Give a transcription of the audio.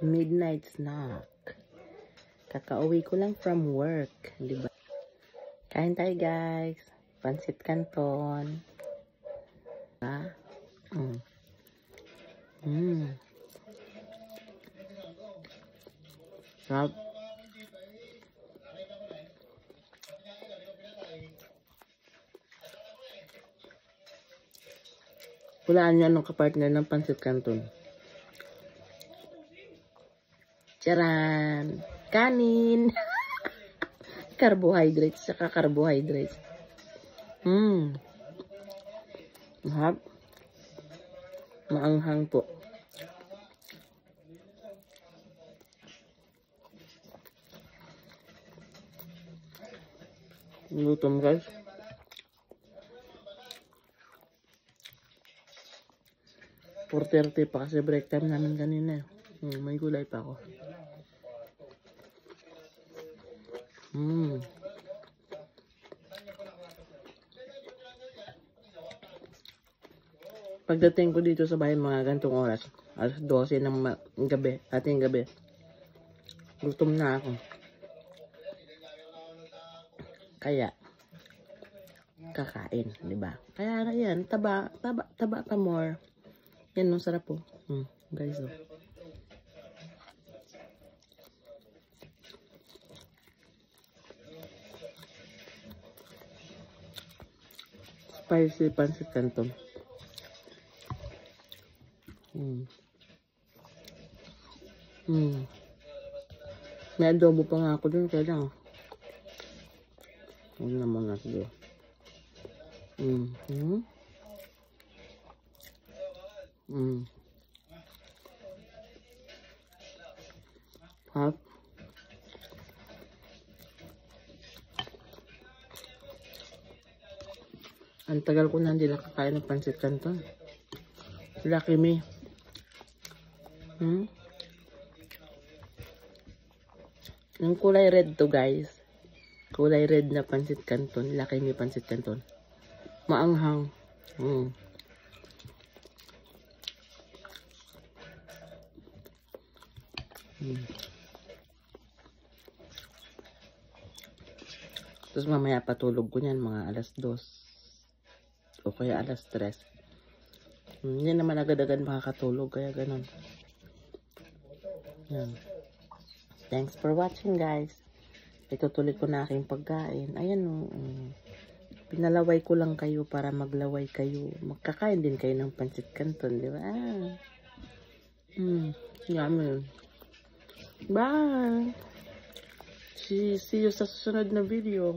midnight snack. Kakauwi ko lang from work, di ba? Kain tayo, guys. Pansit Canton. Ah. Sarap. Hulaan niya anong kapartner ng Pansit Canton. Charan! Kanin! Carbohydrates, saka carbohydrates. Mahap. Maanghang po. Gutom, guys. For 30 pa kasi break time namin kanina. May gulay pa ako. Pagdating ko dito sa bahay mga gantong oras, alas 12 ng gabi, ating gabi. Gutom na ako. Kaya kakain, di ba? Kaya yan, taba pa more. Yan, no, sarap po. Guys, oh. Spicy Pansit Canton. May adobo pa nga ako dun, kaya lang. Huwag naman natin doon. Hot. Ang tagal ko na hindi nakakain ng Pansit Canton. Lucky me. Yung kulay red to, guys. Kulay red na Pansit Canton. Lucky me Pansit Canton. Maanghang. Tapos mamaya patulog ko niyan mga alas 2. O kaya alas 3. Hindi naman agad-agad makakatulog, kaya ganun. Yan. Thanks for watching, guys. Itutuloy ko na aking pagkain. Ayan, pinalaway ko lang kayo para maglaway kayo. Magkakain din kayo ng Pansit Canton, di ba? Yummy. Bye! See you sa susunod na video.